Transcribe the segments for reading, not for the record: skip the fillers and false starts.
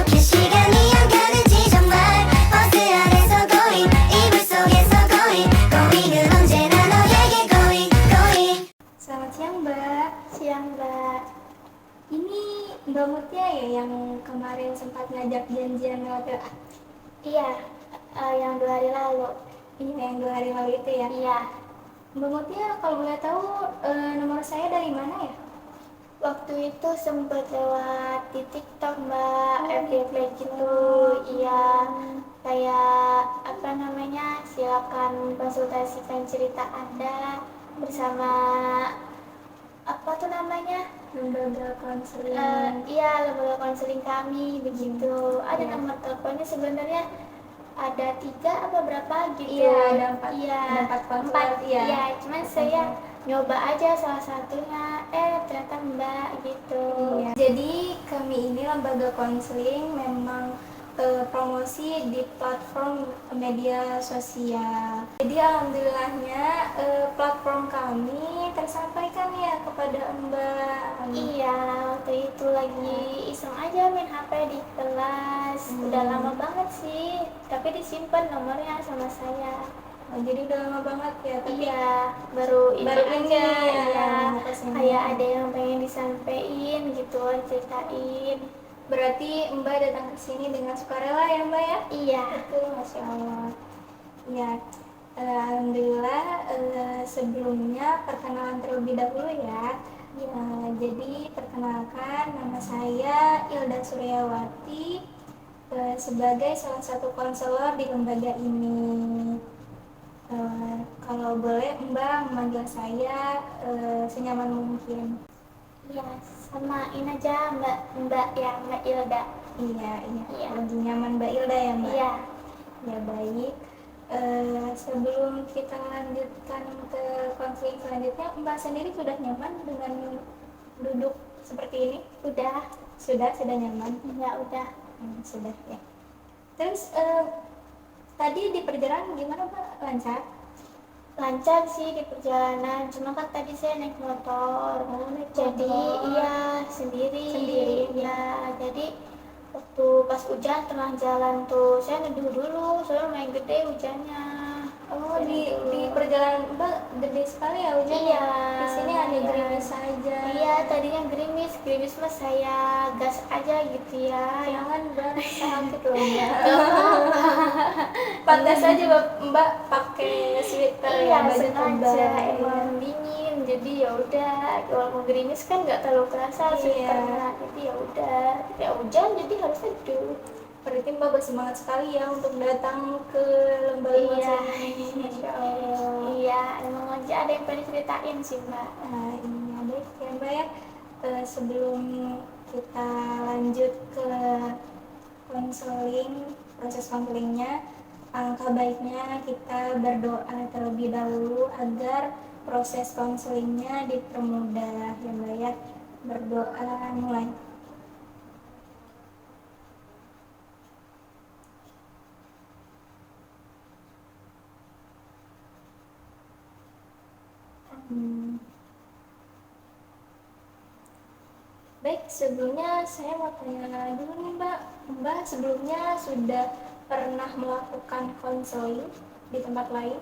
이렇게 시간이 안 가는지 정말 버스 안에서 고잉 이불 속에서 고잉 고잉은 언제나 너에게 고잉 고잉. Selamat siang Mbak. Siang Mbak. Ini Mbak Mutia ya yang kemarin sempat ngajak janjian lewat WA? Iya, yang 2 hari lalu. Iya, yang 2 hari lalu itu ya. Iya, Mbak Mutia kalau boleh tahu nomor saya dari mana ya? waktu itu sempat lewat di TikTok Mbak, FYP gitu. Iya, kayak apa namanya, silakan konsultasikan cerita Anda bersama apa tuh namanya? Lembaga konseling. Iya, lembaga konseling kami begitu. Ada Iya. nomor teleponnya sebenarnya ada 3 apa berapa gitu. Iya, ada 4. Iya, Ada 4 konselor, iya. Iya, cuman saya nyoba aja salah satunya, ternyata Mbak gitu. Iya. Jadi kami ini lembaga konseling memang promosi di platform media sosial. Jadi alhamdulillahnya platform kami tersampaikan ya kepada Mbak. Iya, waktu itu lagi iseng aja main HP di kelas. Udah lama banget sih, tapi disimpan nomornya sama saya. Oh, jadi udah lama banget ya, tapi Iya, baru ini baru aja. ini ya, Iya, kesini. kayak ada yang pengen disampaikan gitu, ceritain. berarti Mbak datang ke sini dengan sukarela ya Mbak ya? Iya, Betul, Masya Allah. Ya, alhamdulillah sebelumnya perkenalan terlebih dahulu ya. Jadi perkenalkan, nama saya Ilda Suryawati sebagai salah satu konselor di lembaga ini. Kalau boleh Mbak memanggil saya senyaman mungkin. iya, samain aja Mbak ya, Mbak Ilda. Iya. Iya. Lebih nyaman Mbak Ilda ya Mbak? Iya, Ya baik. Sebelum kita lanjutkan ke konseling selanjutnya, Mbak sendiri sudah nyaman dengan duduk seperti ini? Sudah nyaman? ya udah. Sudah ya. Terus tadi di perjalanan gimana Mbak? Lancar? Lancar sih di perjalanan, cuma kan tadi saya naik motor. naik Jadi motor. iya sendiri. Sendiri. Ya, jadi waktu pas hujan tengah jalan tuh saya neduh dulu, soalnya lumayan gede hujannya. Oh, Saya di neduh. perjalanan Mbak gede sekali ya hujannya? Iya. Di sini hanya Iya. gerimis saja. Iya, tadinya gerimis mah saya gas aja gitu ya. Jangan Mbak, sakit loh Mbak. Gak apa-apa. Pantas aja Mbak pakai sweater Iya, ya, baju sengaja tebal. emang dingin, jadi ya udah walaupun gerimis kan nggak terlalu kerasa Iya. sweaternya, jadi ya udah ya hujan jadi harus seduh. Berarti Mbak bersemangat sekali ya untuk datang ke lembaga Iya. konseling ini, Masya Allah. Iya, emang aja ada yang pengen ceritain sih Mbak. Iya baik ya Mbak ya. Sebelum kita lanjut ke konseling, proses konselingnya, alangkah baiknya kita berdoa terlebih dahulu agar proses konselingnya dipermudah ya Mbak ya. Berdoa mulai. Baik, sebelumnya saya mau tanya dulu nih Mbak. Mbak sebelumnya sudah pernah melakukan konseling di tempat lain?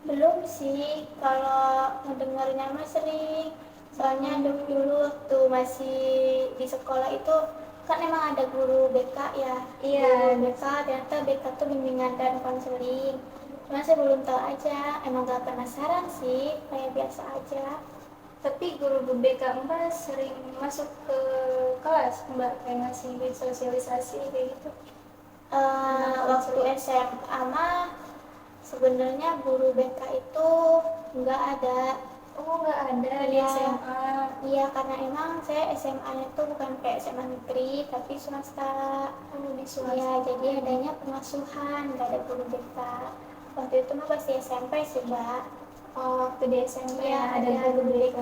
Belum sih, kalau mendengarnya mah sering. Soalnya dulu waktu masih di sekolah itu kan emang ada guru BK ya. Iya. Guru BK, ternyata BK tuh bimbingan dan konseling. Cuma saya belum tahu aja, emang gak penasaran sih, kayak biasa aja. Tapi guru BK Mbak sering masuk ke kelas Mbak, kayak ngasih sosialisasi kayak gitu? Waktu SMA mah sebenarnya guru BK itu nggak ada. Oh nggak ada di Iya. SMA. Iya, karena emang saya SMA-nya tuh bukan kayak SMA negeri, tapi swasta. Oh di swasta. Iya, jadi adanya pengasuhan, nggak ada guru BK. Waktu itu mah pasti SMP sih, Mbak. Oh waktu di SMP Iya, ada guru BK.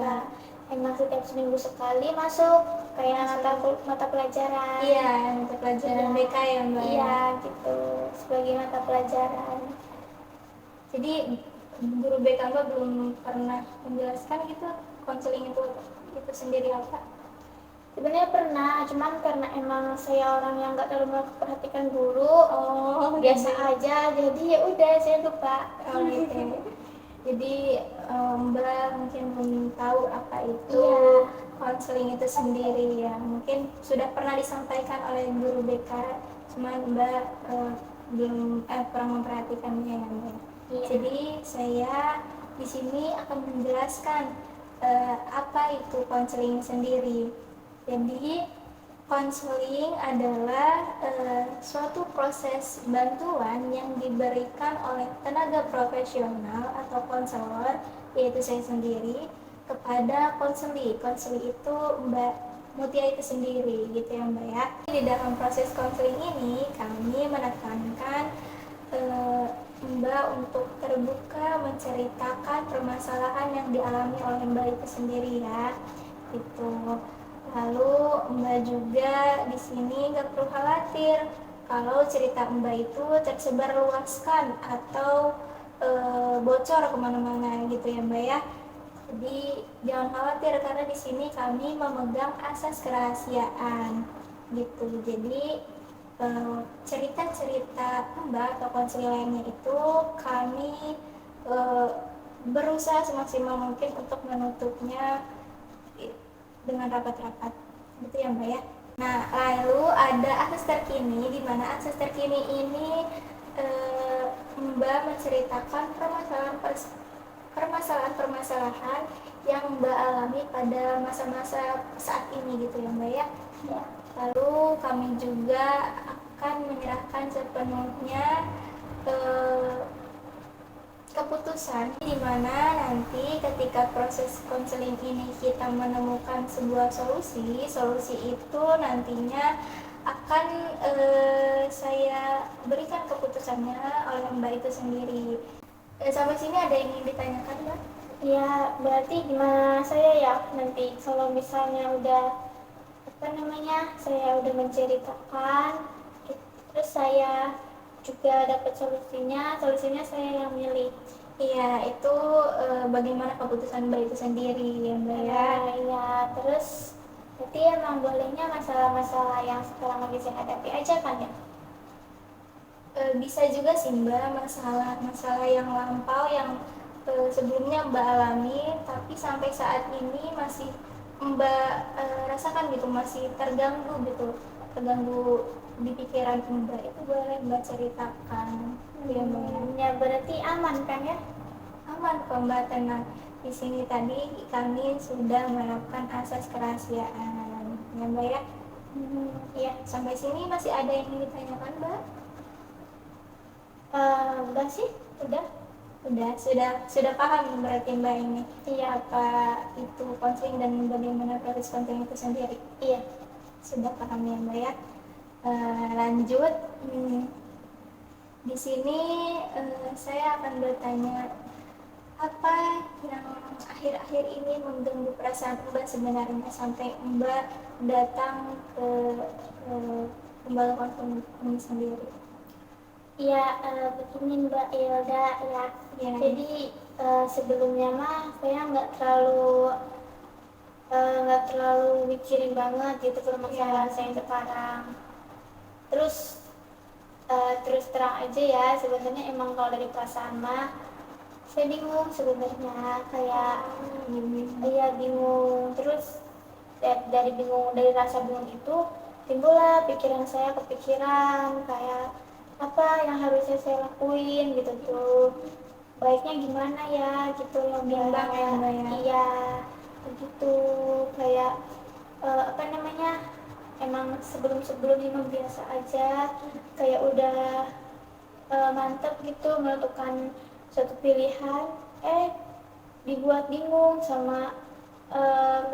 Emang setiap seminggu sekali masuk, kayak mata pelajaran. Iya, mata pelajaran Iya. BK ya Mbak. Iya, gitu. Sebagai mata pelajaran. Jadi guru BK Mbak belum pernah menjelaskan gitu konseling itu sendiri apa? Sebenarnya pernah, cuman karena emang saya orang yang nggak terlalu memperhatikan guru, Oh, biasa jadi aja, jadi ya udah saya lupa. oh, gitu. Jadi Mbak mungkin belum tahu apa itu Iya. konseling itu sendiri ya. Mungkin sudah pernah disampaikan oleh guru BK, cuman Mbak belum kurang memperhatikannya ya Mbak. Iya. Jadi saya di sini akan menjelaskan apa itu konseling sendiri. Jadi konseling adalah suatu proses bantuan yang diberikan oleh tenaga profesional atau konselor, yaitu saya sendiri, kepada konseli. Konseli itu Mbak Mutia itu sendiri, gitu ya Mbak ya. Di dalam proses konseling ini, kami menekankan Mbak untuk terbuka menceritakan permasalahan yang dialami oleh Mbak itu sendiri ya, gitu. Lalu Mbak juga di sini nggak perlu khawatir kalau cerita Mbak itu tersebar luaskan atau bocor kemana-mana gitu ya Mbak ya. Jadi jangan khawatir karena di sini kami memegang asas kerahasiaan gitu. Jadi cerita-cerita Mbak atau konselor lainnya itu kami berusaha semaksimal mungkin untuk menutupnya dengan rapat-rapat gitu ya Mbak ya. Nah lalu ada akses terkini, di mana akses terkini ini Mbak menceritakan permasalahan-permasalahan yang Mbak alami pada masa-masa saat ini gitu ya Mbak ya. Ya. Lalu kami juga akan menyerahkan sepenuhnya keputusan di mana nanti ketika proses konseling ini kita menemukan sebuah solusi itu nantinya akan saya berikan keputusannya oleh Mbak itu sendiri. Sampai sini ada yang ingin ditanyakan Mbak? Ya, berarti gimana saya ya nanti kalau misalnya udah saya udah menceritakan, terus saya juga dapat solusinya saya yang milih. Iya, itu bagaimana keputusan Mbak itu sendiri ya Mbak ya. Iya, terus berarti emang bolehnya masalah-masalah yang sekarang lagi saya hadapi aja kan ya? Bisa juga sih Mbak, masalah yang lampau yang sebelumnya Mbak alami tapi sampai saat ini masih Mbak rasakan gitu, masih terganggu di pikiran Mbak, itu boleh Mbak ceritakan ya Mbak ya. Ya berarti aman kan ya? Aman kok Mbak, tenang. Di sini tadi kami sudah menerapkan asas kerahasiaan ya Mbak ya. Iya. Sampai sini masih ada yang ingin ditanyakan Mbak? Udah sih, udah. Sudah paham berarti Mbak ini Iya. apa itu konseling dan bagaimana proses konseling itu sendiri. Iya. Sudah paham ya Mbak ya. Lanjut, di sini saya akan bertanya apa yang akhir-akhir ini mengganggu perasaan Mbak sebenarnya sampai Mbak datang ke lembaga konseling ini sendiri. Iya, begini Mbak Ilda ya. Ya. Jadi sebelumnya mah saya nggak terlalu mikirin banget gitu permasalahan saya sekarang. Terus terang aja ya, sebenarnya emang kalau dari perasaan mah saya bingung sebenarnya, kayak iya bingung. Terus dari rasa bingung itu timbullah pikiran saya kepikiran kayak apa yang harusnya saya lakuin gitu tuh, baiknya gimana ya gitu loh Bimbang ya Mbak ya. Iya begitu, kayak emang sebelum ini biasa aja, kayak udah mantep gitu menentukan suatu pilihan, dibuat bingung sama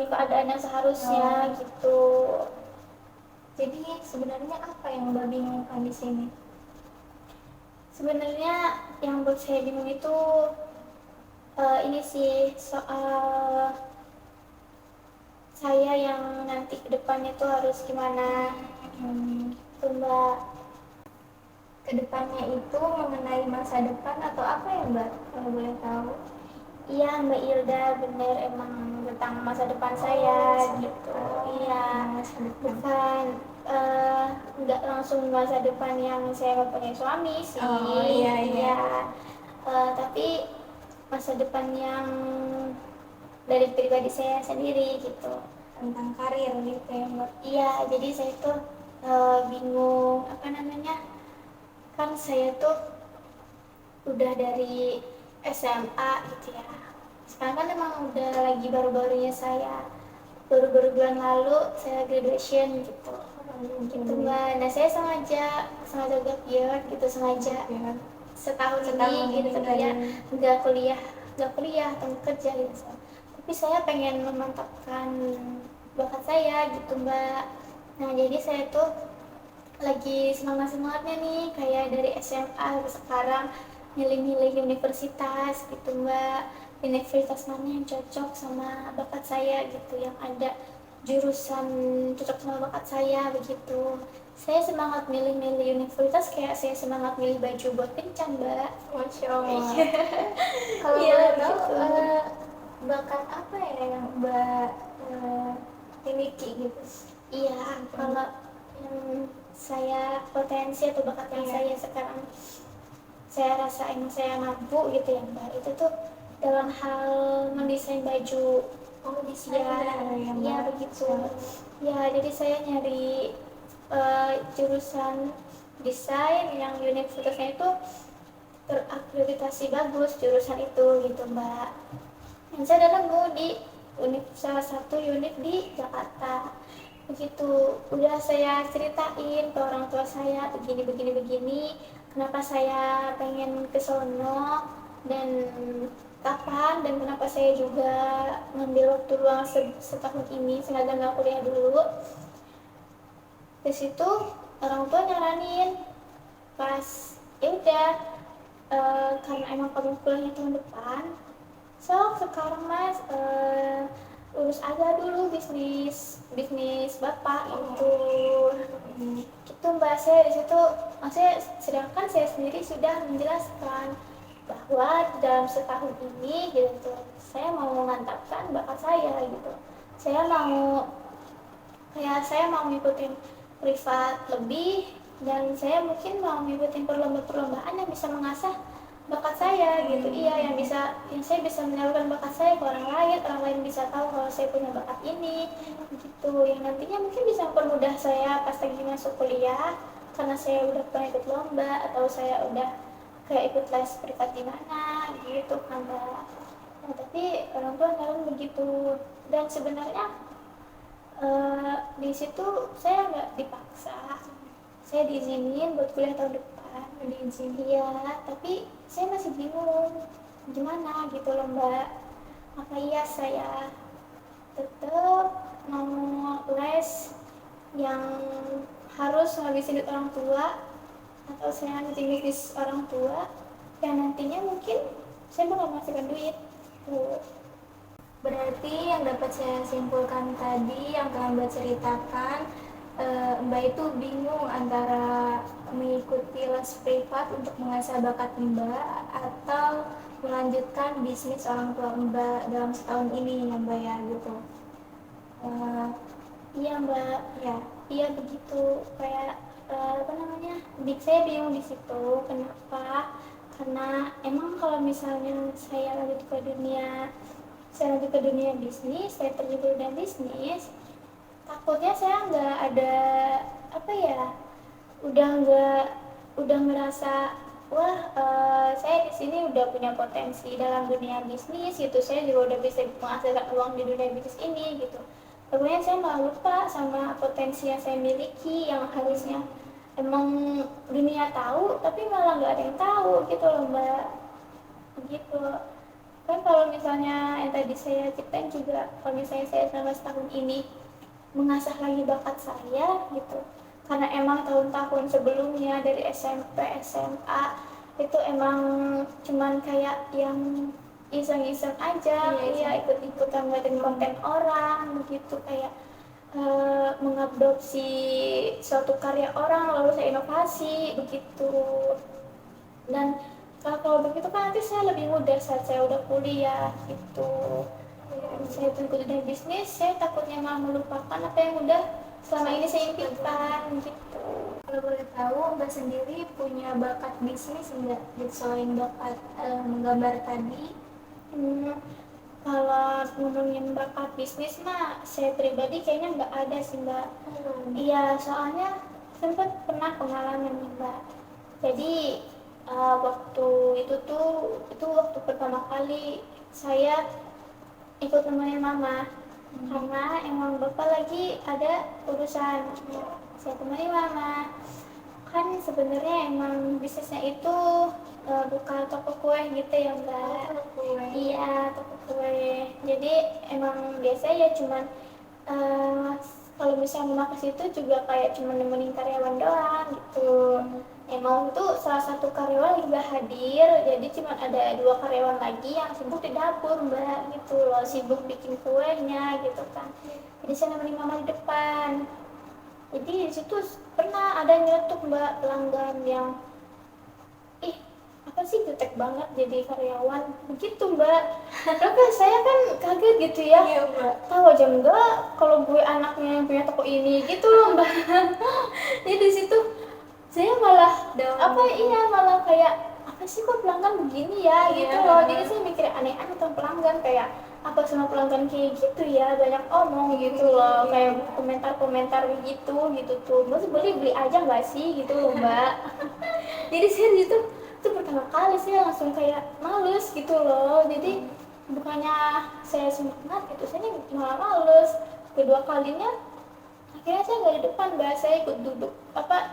keadaan yang seharusnya gitu. Jadi sebenarnya apa yang Mbak bingungkan di sini? Sebenarnya yang buat saya bingung itu ini sih soal saya yang nanti ke depannya tuh harus gimana tuh Mbak. Kedepannya itu mengenai masa depan atau apa ya Mbak, kalau boleh tahu? Iya Mbak Ilda, bener emang tentang masa depan saya gitu. Iya, masa depan. bukan nggak langsung masa depan yang saya mempunyai suami sih. Oh, iya, iya. Tapi masa depan yang dari pribadi saya sendiri gitu. Tentang karir gitu ya Mbak. Iya, jadi saya tuh bingung apa namanya, kan saya tuh udah dari SMA gitu ya. Sekarang kan emang udah lagi baru-barunya saya, baru-baru bulan lalu saya graduation gitu. Gitu Mbak. Nah saya sengaja gap year gitu, sengaja Ya. setahun Setahun ini gitu ini ya, dari- nggak kuliah atau kerja gitu. Tapi saya pengen memantapkan bakat saya gitu Mbak. Nah jadi saya tuh lagi semangatnya nih kayak dari SMA ke sekarang milih-milih universitas gitu Mbak, universitas mana yang cocok sama bakat saya gitu, yang ada jurusan cocok sama bakat saya begitu. Saya semangat milih-milih universitas kayak saya semangat milih baju buat kencan Mbak. Masya Allah. Iya. Kalau Iya, boleh tahu gitu. bakat apa ya yang Mbak miliki gitu? Iya, kalau yang saya potensi atau bakat yang Iya. saya sekarang saya rasa emang saya mampu gitu ya Mbak, itu tuh dalam hal mendesain baju. Oh, desainer ya Iya Mbak. begitu. Ya jadi saya nyari jurusan desain yang universitasnya itu terakreditasi bagus jurusan itu gitu Mbak. Dan saya udah nemu di salah satu unit di Jakarta. Begitu udah saya ceritain ke orang tua saya begini begini begini, kenapa saya pengen ke sono dan kapan, dan kenapa saya juga ngambil waktu luang setahun ini sengaja nggak kuliah dulu. Di situ orang tua nyaranin pas ya udah, karena emang kamu kuliahnya tahun depan, so sekarang mas urus aja dulu bisnis bapak itu. Gitu mbak, saya di situ maksudnya, sedangkan saya sendiri sudah menjelaskan bahwa dalam setahun ini gitu saya mau mengantapkan bakat saya gitu. Saya mau ngikutin privat lebih, dan saya mungkin mau ngikutin perlombaan yang bisa mengasah bakat saya gitu. Iya, yang saya bisa menyalurkan bakat saya ke orang lain bisa tahu kalau saya punya bakat ini gitu, yang nantinya mungkin bisa mempermudah saya pas lagi masuk kuliah karena saya udah pernah ikut lomba atau saya udah kayak ikut les privat di mana gitu kan Mbak. Nah, tapi orang tua nyaranin begitu, dan sebenarnya di situ saya nggak dipaksa, saya diizinin buat kuliah tahun depan, diizin iya, tapi saya masih bingung gimana gitu loh Mbak. Apa iya saya tetap mau les yang harus ngabisin duit orang tua, atau saya ngabisin bisnis orang tua yang nantinya mungkin saya bakal menghasilkan duit tuh. Berarti yang dapat saya simpulkan tadi yang telah Mbak ceritakan, Mbak itu bingung antara mengikuti les privat untuk mengasah bakat Mbak atau melanjutkan bisnis orang tua Mbak dalam setahun ini ya Mbak ya gitu. Iya Mbak, Ya, iya begitu. Kayak apa namanya, saya bingung di situ. Kenapa? Karena emang kalau misalnya saya lanjut ke dunia bisnis, saya terjun ke dunia bisnis, takutnya saya nggak ada apa ya, udah ngerasa wah, saya di sini udah punya potensi dalam dunia bisnis gitu, saya juga udah bisa menghasilkan uang di dunia bisnis ini gitu. Kemudian saya malah lupa sama potensi yang saya miliki, yang harusnya emang dunia tahu tapi malah nggak ada yang tahu gitu loh Mbak. Begitu kan. Kalau misalnya yang tadi saya ceritain juga, kalau misalnya saya selama setahun ini mengasah lagi bakat saya gitu, karena emang tahun-tahun sebelumnya dari SMP SMA itu emang cuman kayak yang iseng-iseng aja, Iya, ikut-ikutan ngeliatin konten orang begitu, kayak mengadopsi suatu karya orang lalu saya inovasi begitu. Dan Kalau begitu kan nanti saya lebih mudah saat saya udah kuliah gitu. Saya ikut dunia bisnis, saya takutnya malah melupakan apa yang udah selama ini saya impikan gitu. Kalau boleh tahu, Mbak sendiri punya bakat bisnis nggak gitu, selain bakat menggambar tadi? Hmm, kalau ngomongin bakat bisnis mah, saya pribadi kayaknya nggak ada sih mbak. Iya, soalnya sempat pernah pengalaman nih mbak. Jadi waktu itu waktu pertama kali saya ikut nemenin mama, karena emang bapak lagi ada urusan. Saya temani mama. Kan sebenarnya emang bisnisnya itu buka toko kue gitu ya mbak. Iya, toko kue. Jadi emang biasa ya cuman eh, kalau misalnya mau ke situ juga kayak cuma nemenin karyawan doang gitu. Emang itu salah satu karyawan juga hadir, jadi cuma ada 2 karyawan lagi yang sibuk di dapur mbak gitu loh, sibuk bikin kuenya gitu kan. Jadi saya nemenin mama di depan. Jadi di situ pernah ada nyeletuk mbak pelanggan yang ih apa sih jutek banget jadi karyawan begitu mbak. Tapi saya kan kaget gitu ya. Iya, Mbak. Tahu aja enggak kalau gue anaknya yang punya toko ini gitu loh mbak. Jadi di situ saya malah malah kayak apa sih kok pelanggan begini ya Iya. gitu loh. Jadi saya mikir aneh-aneh tentang pelanggan, kayak apa semua pelanggan kayak gitu ya, banyak omong gitu loh, kayak komentar-komentar gitu tuh, mas beli aja nggak sih gitu loh mbak. Jadi saya di situ itu pertama kali saya langsung kayak males gitu loh. Jadi bukannya saya semangat gitu, saya malah males. Kedua kalinya akhirnya saya nggak di depan mbak, saya ikut duduk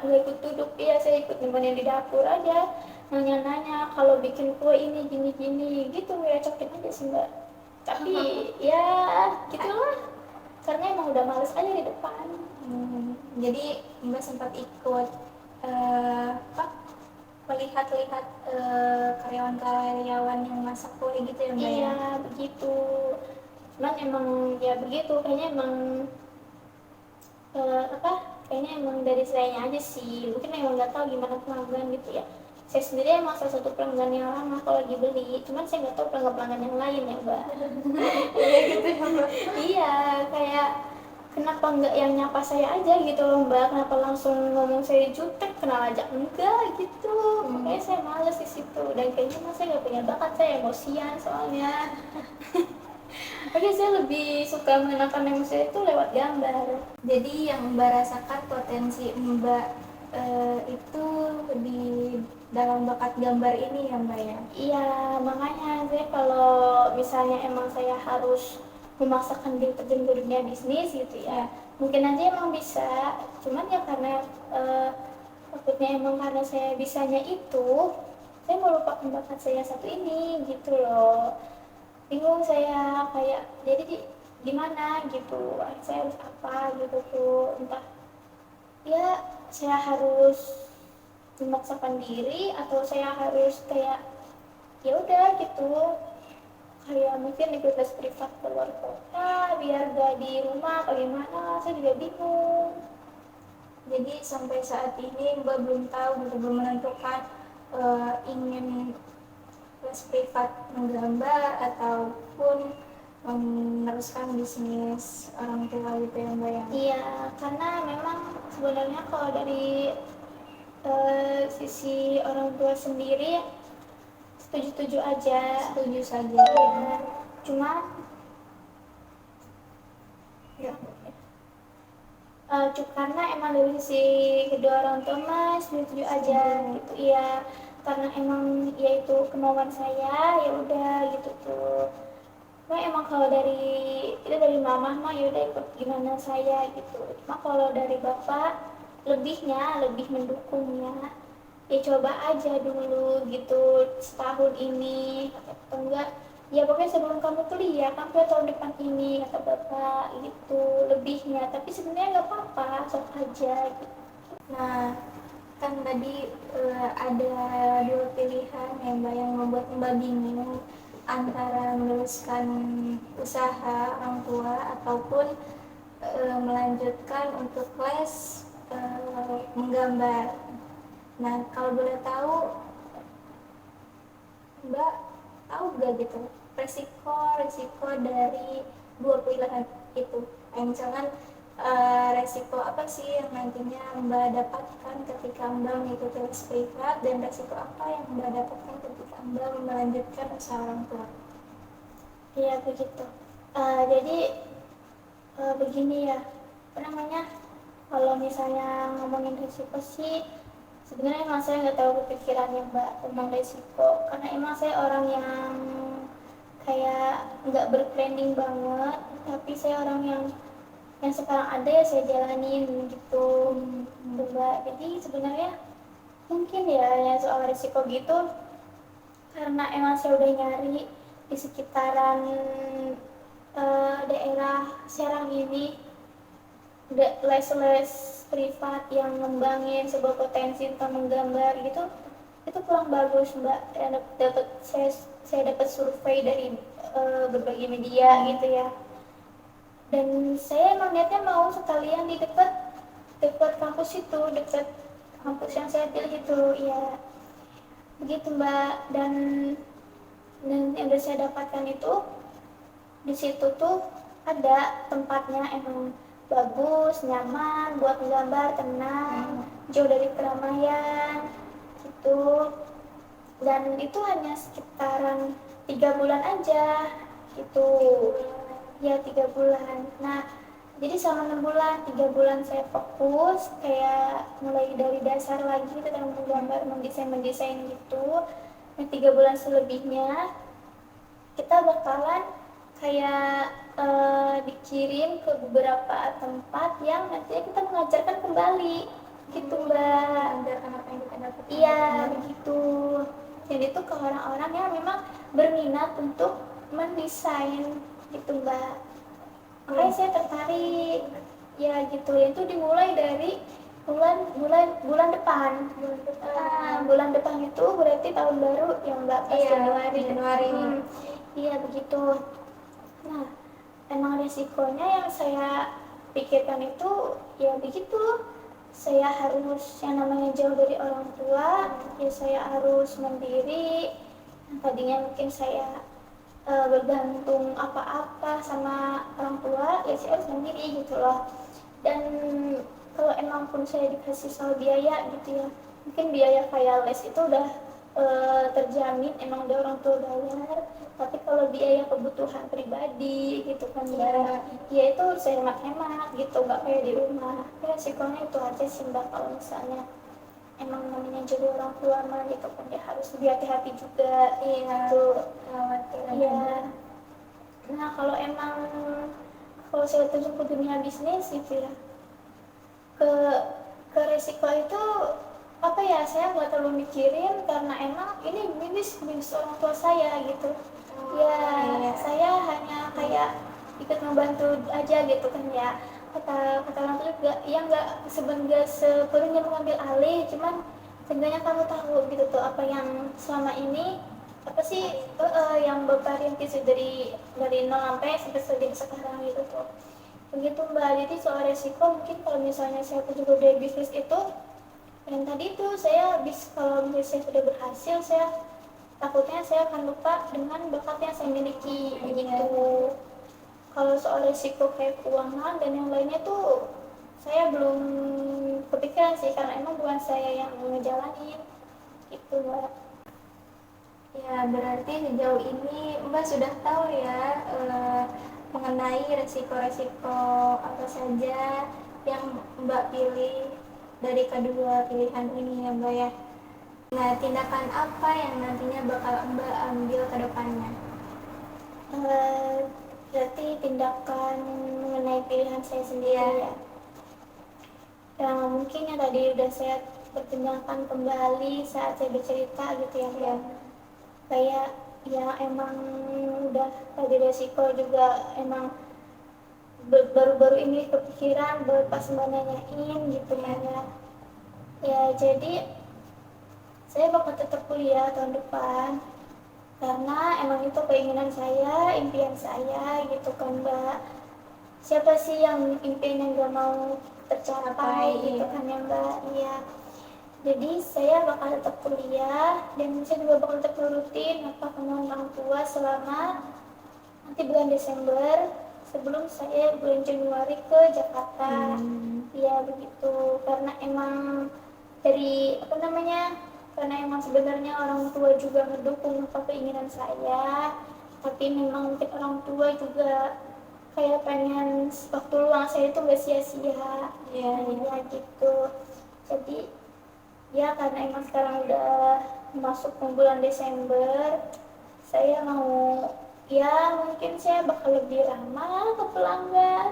nggak ikut duduk, iya saya ikut nemenin di dapur aja, nanya-nanya kalau bikin kue ini gini-gini gitu, ngerecokin aja sih mbak. Tapi ya gitulah, karena emang udah males aja di depan. Jadi Mbak sempat ikut apa, melihat-lihat karyawan-karyawan yang masak kue gitu ya Mbak? Iya begitu, cuman emang ya begitu, kayaknya emang kayaknya emang dari sayanya aja sih, mungkin emang nggak tahu gimana pelanggan gitu ya. Saya sendiri emang salah satu pelanggan yang lama kalau lagi beli, cuman saya nggak tahu pelanggan-pelanggan yang lain ya mbak. Iya gitu ya Mbak. Iya, kayak kenapa nggak yang nyapa saya aja gitu loh mbak, kenapa langsung ngomong saya jutek, kenal aja enggak gitu. Makanya saya males di situ, dan kayaknya mas saya nggak punya bakat, saya emosian soalnya. Oke, saya lebih suka menenangkan emosi itu lewat gambar. Jadi yang Mbak rasakan potensi Mbak itu di dalam bakat gambar ini ya Mbak ya? Iya, makanya saya kalau misalnya emang saya harus memaksakan diri terjun ke dunia bisnis gitu ya, mungkin aja emang bisa. Cuman ya karena takutnya emang karena saya bisanya itu, saya melupakan bakat saya satu ini gitu loh. Bingung saya kayak jadi gimana gitu, saya harus apa gitu tuh, entah ya saya harus memaksakan diri atau saya harus kayak ya udah gitu, kayak mungkin ikut les privat keluar kota biar gak di rumah, bagaimana saya juga bingung. Jadi sampai saat ini Mbak belum tahu gitu, belum menentukan ingin les privat menggambar ataupun meneruskan bisnis orang tua gitu ya Mbak ya? Iya, karena memang sebenarnya kalau dari sisi orang tua sendiri setuju-setuju aja. Setuju saja. Iya, cuma karena emang dari sisi kedua orang tua mas setuju aja gitu. Iya, karena emang ya itu kemauan saya, ya udah gitu tuh. Nah emang kalau dari mama mah yaudah ikut gimana saya gitu. Cuma kalau dari bapak lebih mendukungnya. Ya coba aja dulu gitu setahun ini atau enggak. Ya pokoknya sebelum kamu kuliah, kamu tahun depan ini kata bapak gitu lebihnya. Tapi sebenarnya nggak apa-apa, sok aja gitu. Nah, kan tadi ada dua pilihan ya Mbak yang membuat Mbak bingung antara meneruskan usaha orang tua ataupun melanjutkan untuk les menggambar. Nah, kalau boleh tahu Mbak tahu gak gitu resiko dari dua pilihan itu? Misalkan resiko apa sih yang nantinya Mbak dapatkan ketika Mbak mengikuti les privat, dan resiko apa yang Mbak dapatkan ketika Mbak melanjutkan usaha orang tua? Iya begitu. Jadi begini ya, apa namanya, kalau misalnya ngomongin risiko sih sebenarnya emang saya nggak tahu kepikirannya Mbak tentang risiko, karena emang saya orang yang kayak nggak berplanning banget, tapi saya orang yang sekarang ada ya saya jalanin gitu. Mbak, jadi sebenarnya mungkin ya yang soal risiko gitu, karena emang saya udah nyari di sekitaran daerah Serang ini les-les privat yang ngembangin sebuah potensi tentang menggambar gitu, itu kurang bagus Mbak. Dapat saya dapat survei dari berbagai media gitu ya, dan saya emang niatnya mau sekalian di dekat kampus itu, dekat kampus yang saya pilih itu ya begitu Mbak. Dan yang udah saya dapatkan itu, di situ tuh ada tempatnya emang bagus, nyaman buat menggambar, tenang, jauh dari keramaian gitu. Dan itu hanya sekitaran 3 bulan aja gitu ya, 3 bulan. Nah jadi selama 6 bulan, 3 bulan saya fokus kayak mulai dari dasar lagi tentang menggambar, mendesain gitu. Nah 3 bulan selebihnya kita bakalan kayak dikirim ke beberapa tempat yang nantinya kita mengajarkan kembali gitu Mbak. Mengajarkan apa yang kita dapat? Iya begitu. Jadi itu ke orang-orang yang memang berminat untuk mendesain gitu Mbak. Makanya saya tertarik ya gitu. Itu dimulai dari bulan depan. Bulan depan itu berarti tahun baru yang Mbak, pas Januari. Iya begitu. Nah emang risikonya yang saya pikirkan itu ya begitu, saya harus yang namanya jauh dari orang tua, ya saya harus mandiri. Tadinya mungkin saya bergantung apa-apa sama orang tua, ya saya harus mandiri gitu loh. Dan kalau emang pun saya dikasih soal biaya gitu ya, mungkin biaya kayak les itu udah terjamin, emang udah orang tua bayar. Tapi kalau biaya kebutuhan pribadi gitu kan ya itu saya hemat-hemat gitu, nggak kayak di rumah. Ya resikonya itu aja sih Mbak, kalau misalnya emang namanya jadi orang tua mah gitu kan ya harus lebih hati-hati juga gitu. Iya. Nah kalau saya terjun ke dunia bisnis gitu ya, ke resiko itu apa ya, saya nggak terlalu mikirin karena emang ini bisnis orang tua saya gitu. Saya hanya kayak ikut membantu aja gitu kan ya. Kata orang tua juga ya nggak sepenuhnya mengambil alih, cuman seenggaknya kamu tahu gitu tuh apa yang selama ini apa sih yang Bapak rintis dari nol sampai sekarang gitu tuh. Begitu Mbak. Jadi soal resiko mungkin kalau misalnya saya juga dari bisnis itu, yang tadi tuh kalau misalnya saya sudah berhasil, saya takutnya saya akan lupa dengan bakat yang saya miliki begitu. Kalau soal risiko kayak keuangan dan yang lainnya tuh saya belum kepikiran sih, karena emang bukan saya yang ngejalanin gitu Mbak. Ya, berarti sejauh ini Mbak sudah tahu ya mengenai resiko-resiko apa saja yang Mbak pilih dari kedua pilihan ini ya Mbak ya. Nah, tindakan apa yang nantinya bakal Mbak ambil ke depannya? Berarti tindakan mengenai pilihan saya sendiri ya. Yang mungkin yang tadi udah saya pertimbangkan kembali saat saya bercerita gitu ya. Kayak ya emang udah tadi resiko juga emang baru-baru ini kepikiran pas Mbak nanyain gitu ya. Jadi saya bakal tetap kuliah tahun depan karena emang itu keinginan saya, impian saya gitu kan Mbak. Siapa sih yang impiannya gak mau tercapai gitu kan ya Mbak. Iya. Jadi saya bakal tetap kuliah dan saya juga bakal tetap nurutin apa kemauan orang tua selama nanti bulan Desember sebelum saya bulan Januari ke Jakarta. Ya begitu, karena emang dari apa namanya, karena emang sebenarnya orang tua juga mendukung apa keinginan saya, tapi memang mungkin orang tua juga kayak pengen waktu luang saya itu gak sia-sia. Iya, Ya gitu. Jadi ya karena emang sekarang udah masuk ke bulan Desember, saya mau ya mungkin saya bakal lebih ramah ke pelanggan.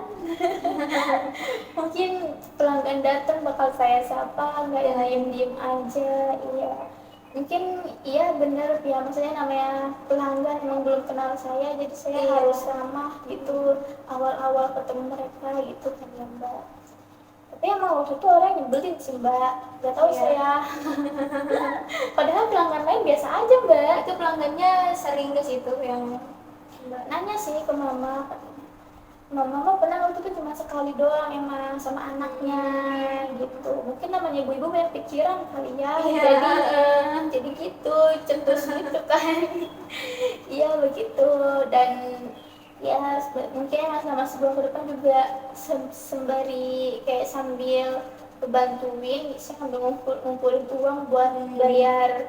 Mungkin pelanggan datang bakal saya sapa, nggak yang diem-diem aja. Iya, mungkin iya bener ya, maksudnya namanya pelanggan emang belum kenal saya, jadi saya Iya. harus ramah gitu awal-awal ketemu mereka gitu kan ya Mbak. Tapi emang waktu itu orang nyebelin sih Mbak, gak tahu Iya. saya. Padahal pelanggan lain biasa aja Mbak. Itu pelanggannya sering ke situ yang Mbak nanya sih ke mama, mama pernah waktu itu cuma sekali doang emang sama anaknya gitu. Mungkin namanya ibu-ibu banyak pikiran kali ya. Iya. Jadi gitu, centus gitu kan. Iya begitu. Dan ya mungkin sama sebuah ke depan juga sembari kayak sambil bantuin bisa sambil ngumpulin uang buat bayar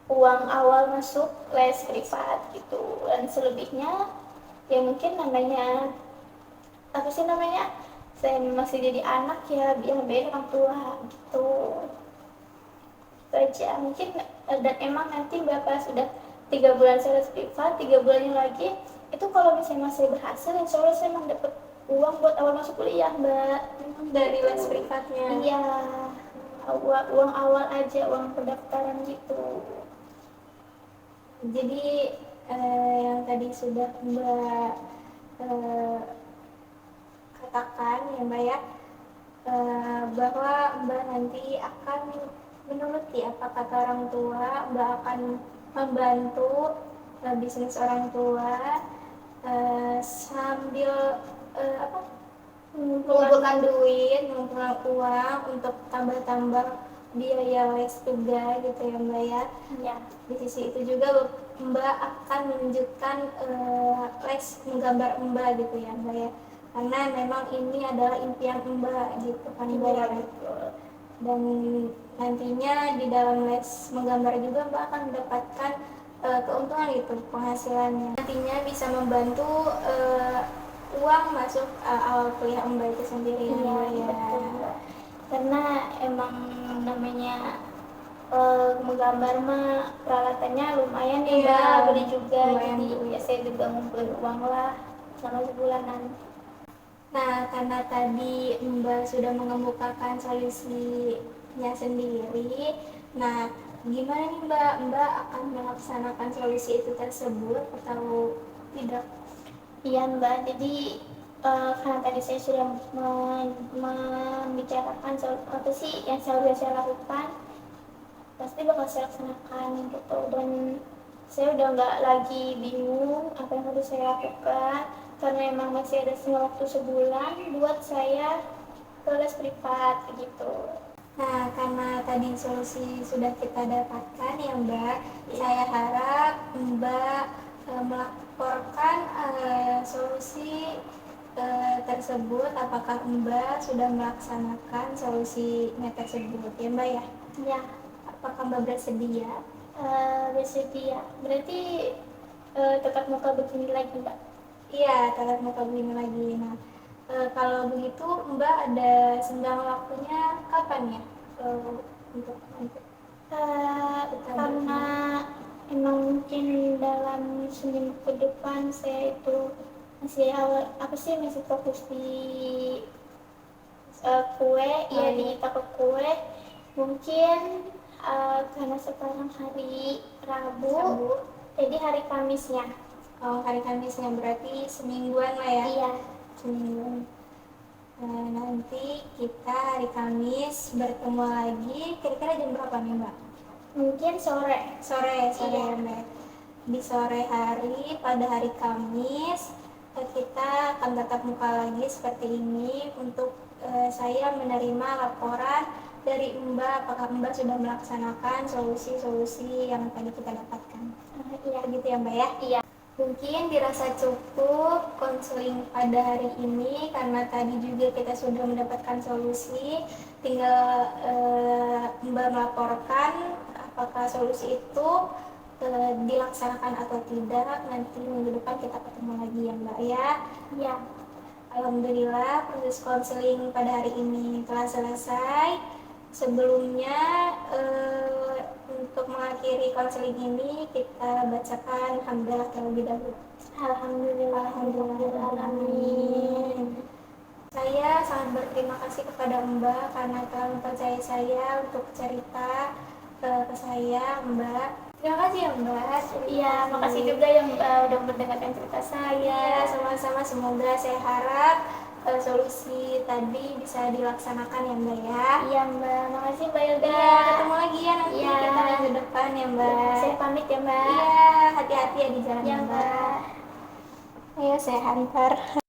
uang awal masuk les privat gitu. Dan selebihnya ya mungkin namanya apa sih namanya, saya masih jadi anak ya biar orang tua gitu. Itu aja mungkin. Dan emang nanti Bapak sudah 3 bulan saya les privat, 3 bulannya lagi itu kalau misalnya masih berhasil insya Allah saya emang dapat uang buat awal masuk kuliah Mbak. dari les privatnya. Iya, uang awal aja, uang pendaftaran gitu. Jadi yang tadi sudah Mbak katakan ya Mbak ya, bahwa Mbak nanti akan menuruti apa kata orang tua, Mbak akan membantu bisnis orang tua sambil apa, mengumpulkan duit, mengumpulkan uang untuk tambah-tambah biaya les juga gitu ya Mbak ya. Ya, Di sisi itu juga Mbak akan menunjukkan les menggambar Mbak gitu ya Mbak ya, karena memang ini adalah impian Mbak gitu kan Mbak ya. Dan nantinya di dalam les menggambar juga Mbak akan mendapatkan keuntungan gitu, penghasilannya nantinya bisa membantu uang masuk awal kuliah Mbak itu sendiri ya iya Mbak ya. betul. Karena emang namanya menggambar mah peralatannya lumayan ya Iya, Mbak, beli juga. lumayan Jadi beli. ya saya juga ngumpulin uang lah selama sebulanan. Nah, karena tadi Mbak sudah mengemukakan solusinya sendiri, nah gimana nih Mbak? Mbak akan melaksanakan solusi itu tersebut atau tidak? Iya Mbak, jadi karena tadi saya sudah membicarakan soal apa sih yang selalu saya lakukan, pasti bakal saya laksanakan gitu. Dan saya udah nggak lagi bingung apa yang harus saya lakukan, karena emang masih ada waktu sebulan buat saya ke les privat gitu. Nah, karena tadi solusi sudah kita dapatkan ya Mbak, saya harap Mbak melaporkan solusi tersebut, apakah Mbak sudah melaksanakan solusinya tersebut ya Mbak ya? Ya, Apakah Mbak bersedia? bersedia. Berarti tetap muka begini lagi Mbak. Iya, tatap muka begini lagi. Nah, kalau begitu Mbak ada senggang waktunya kapan ya untuk Karena emang mungkin dalam seminggu ke depan saya itu masih masih fokus di kue, ya di toko kue. Mungkin karena sekarang hari Rabu, jadi hari Kamisnya. hari Kamisnya, berarti semingguan lah ya? Iya, Semingguan. Nanti kita hari Kamis bertemu lagi, kira-kira jam berapa nih Mbak? mungkin sore. Sore Iya. ya Mbak. Di sore hari pada hari Kamis kita akan tatap muka lagi seperti ini untuk saya menerima laporan dari Mbak, apakah Mbak sudah melaksanakan solusi-solusi yang tadi kita dapatkan? Iya. Begitu ya Mbak ya? Iya. Mungkin dirasa cukup konseling pada hari ini karena tadi juga kita sudah mendapatkan solusi. Tinggal Mbak melaporkan apakah solusi itu dilaksanakan atau tidak. Nanti minggu depan kita ketemu lagi ya Mbak ya. Iya. Alhamdulillah proses konseling pada hari ini telah selesai. Sebelumnya untuk mengakhiri konseling ini kita bacakan hamdalah terlebih dahulu. Alhamdulillahirobbilalamin. Saya sangat berterima kasih kepada Mbak karena telah mempercayai saya untuk cerita ke saya, Mbak. Terima kasih ya Mbak. Iya, makasih juga yang udah mendengarkan cerita saya. Ya, sama-sama. Semoga saya harap solusi tadi bisa dilaksanakan ya Mbak ya. Iya Mbak, makasih Mbak Yoga. Iya, ketemu lagi ya nanti Iya. kita minggu depan ya Mbak. Saya pamit ya Mbak. Iya, hati-hati ya di jalan Iya Mbak. Mbak. Ayo saya hantar.